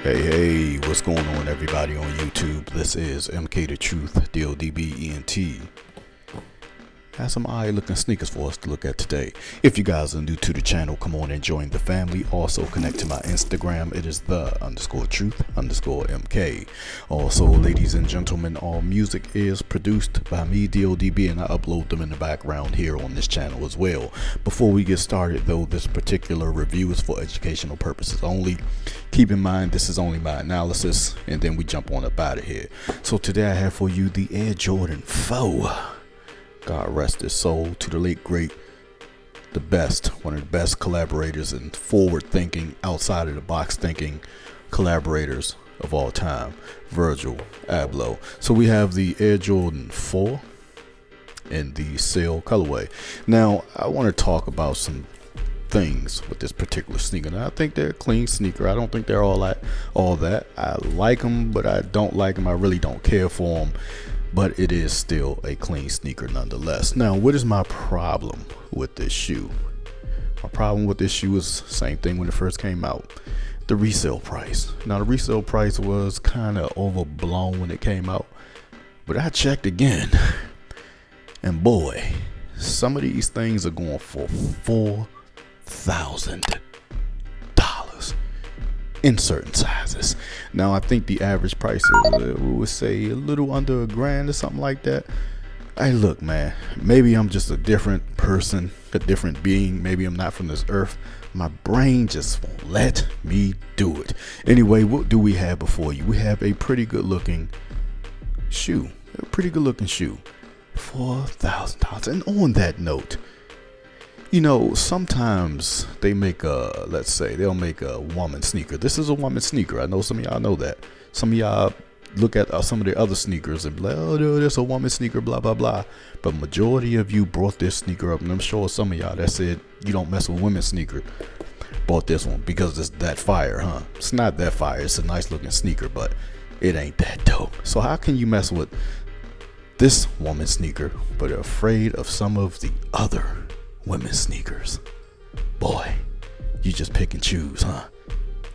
Hey, what's going on, everybody on YouTube? This is MK the Truth, DODBENT. Have some eye-looking sneakers for us to look at today. If you guys are new to the channel, come on and join the family. Also connect to my Instagram. It is the_truth_MK. Also, ladies and gentlemen, all music is produced by me, DODB, and I upload them in the background here on this channel as well. Before we get started, though, this particular review is for educational purposes only. Keep in mind, this is only my analysis, and then we jump on up out of here. So today I have for you the Air Jordan 4. God rest his soul, to the late great, the best, one of the best collaborators and forward thinking, outside of the box thinking collaborators of all time, Virgil Abloh. So we have the Air Jordan 4 in the Sail colorway. Now I want to talk about some things with this particular sneaker. Now, I think they're a clean sneaker. I don't think they're all that. I like them, but I don't like them. I really don't care for them. But it is still a clean sneaker nonetheless. Now, what is my problem with this shoe? My problem with this shoe is the same thing when it first came out. The resale price. Now, the resale price was kind of overblown when it came out. But I checked again. And boy, some of these things are going for $4,000 in certain sizes. Now I think the average price is we would say a little under $1,000 or something like that. Hey, look, man, maybe I'm just a different person, a different being. Maybe I'm not from this earth. My brain just won't let me do it. Anyway, what do we have before you? We have a pretty good looking shoe. $4,000. And on that note, you know, sometimes they make let's say they'll make a woman sneaker. This is a woman sneaker. I know some of y'all know that. Some of y'all look at some of the other sneakers and be like, oh, no, that's a woman sneaker, blah, blah, blah. But majority of you brought this sneaker up, and I'm sure some of y'all that said you don't mess with women's sneaker bought this one because it's that fire, huh? It's not that fire. It's a nice looking sneaker, but it ain't that dope. So how can you mess with this woman sneaker but are afraid of some of the other women's sneakers? Boy, you just pick and choose, huh?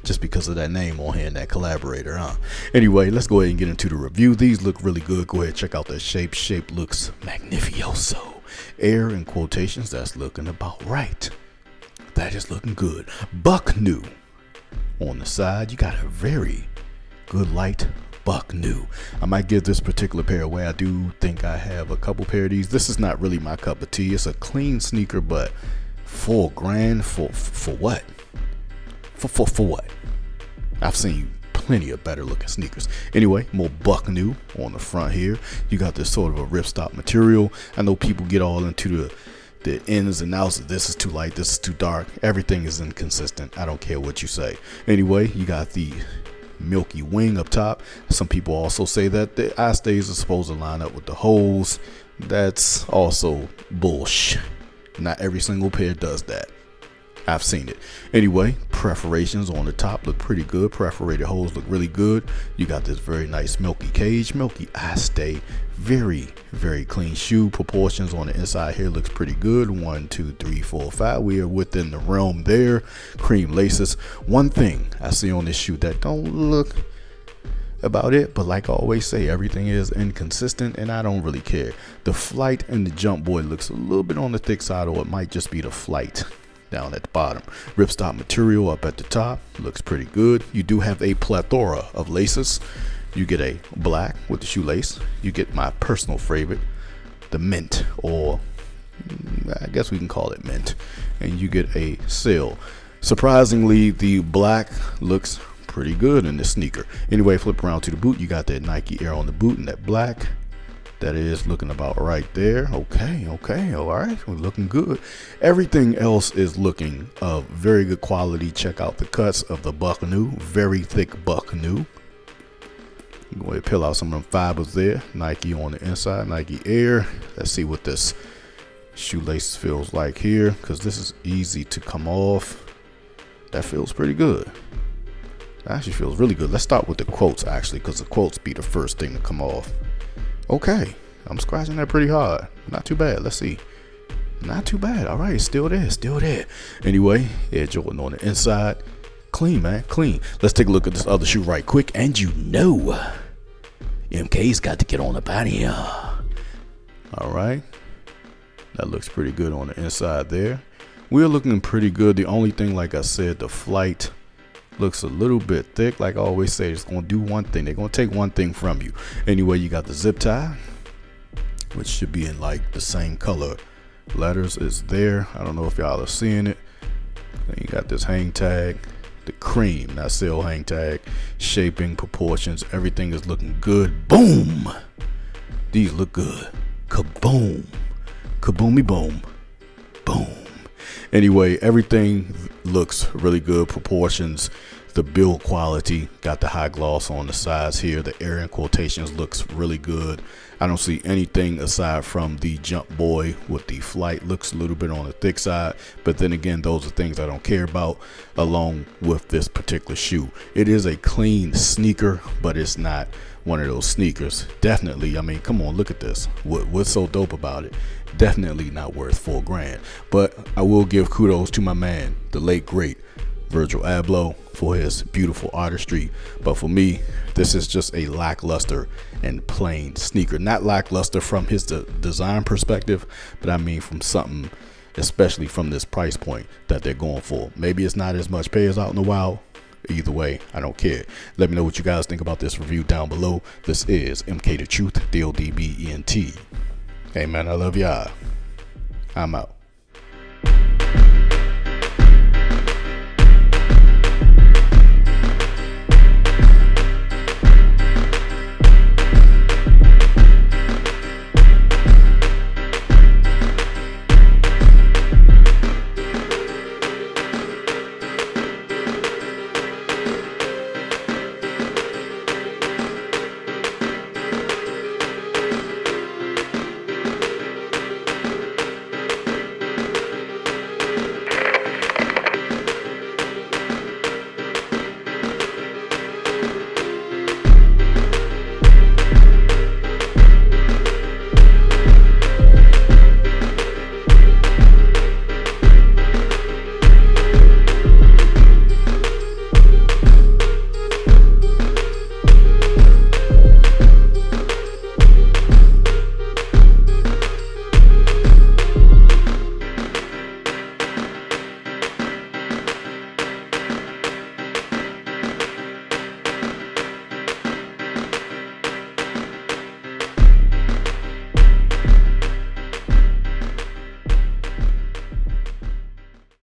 Just because of that name on here and that collaborator, huh? Anyway, let's go ahead and get into the review. These look really good. Go ahead, check out the shape. Shape looks magnificioso. Air in quotations, that's looking about right. That is looking good. Buck new on the side. You got a very good light buck new. I might give this particular pair away. I do think I have a couple pair of these. This is not really my cup of tea. It's a clean sneaker, but $4,000 for what? For what? I've seen plenty of better looking sneakers. Anyway, more buck new on the front here. You got this sort of a ripstop material. I know people get all into the ins and outs of this is too light, this is too dark. Everything is inconsistent. I don't care what you say. Anyway, you got the milky wing up top. Some people also say that the eye stays are supposed to line up with the holes. That's also bullshit. Not every single pair does that. I've seen it. Anyway, perforations on the top look pretty good. Perforated holes look really good. You got this very nice milky cage, milky eye stay. Very, very clean shoe. Proportions on the inside here looks pretty good. 1, 2, 3, 4, 5. We are within the realm there. Cream laces. One thing I see on this shoe that don't look about it, but like I always say, everything is inconsistent and I don't really care. The flight and the jump boy looks a little bit on the thick side, or it might just be the flight down at the bottom. Ripstop material up at the top looks pretty good. You do have a plethora of laces. You get a black with the shoelace. You get my personal favorite, the mint, or I guess we can call it mint, and you get a sail. Surprisingly, the black looks pretty good in this sneaker. Anyway, flip around to the boot. You got that Nike Air on the boot and that black. That is looking about right there. Okay, all right, we're looking good. Everything else is looking of very good quality. Check out the cuts of the buck new, very thick buck new. Go ahead and peel out some of them fibers there. Nike on the inside, Nike Air. Let's see what this shoelace feels like here, because this is easy to come off. That feels pretty good. Actually feels really good. Let's start with the quotes, actually, because the quotes be the first thing to come off. Okay, I'm scratching that pretty hard. Not too bad. Let's see. Not too bad. All right, still there. Anyway, Air Jordan on the inside. Clean, man, clean. Let's take a look at this other shoe right quick. And you know, MK's got to get on up out of here. All right. That looks pretty good on the inside there. We're looking pretty good. The only thing, like I said, the flight looks a little bit thick. Like I always say, it's going to do one thing. They're going to take one thing from you. Anyway, you got the zip tie, which should be in like the same color. Letters is there. I don't know if y'all are seeing it. Then you got this hang tag, the cream, not sale hang tag, shaping, proportions, everything is looking good. Boom. These look good. Kaboom. Kaboomy boom. Boom. Anyway, everything looks really good. Proportions, the build quality, got the high gloss on the sides here. The air in quotations looks really good. I don't see anything aside from the jump boy with the flight. Looks a little bit on the thick side, but then again, those are things I don't care about along with this particular shoe. It is a clean sneaker, but it's not one of those sneakers. Definitely, I mean, come on, look at this. What's so dope about it? Definitely not worth $4,000, but I will give kudos to my man, the late great Virgil Abloh, for his beautiful artistry. But for me, this is just a lackluster and plain sneaker. Not lackluster from his design perspective, but I mean from something, especially from this price point that they're going for. Maybe it's not as much pay as out in the wild. Either way, I don't care. Let me know what you guys think about this review down below. This is MK the Truth, DODBENT. Hey man, I love y'all. I'm out.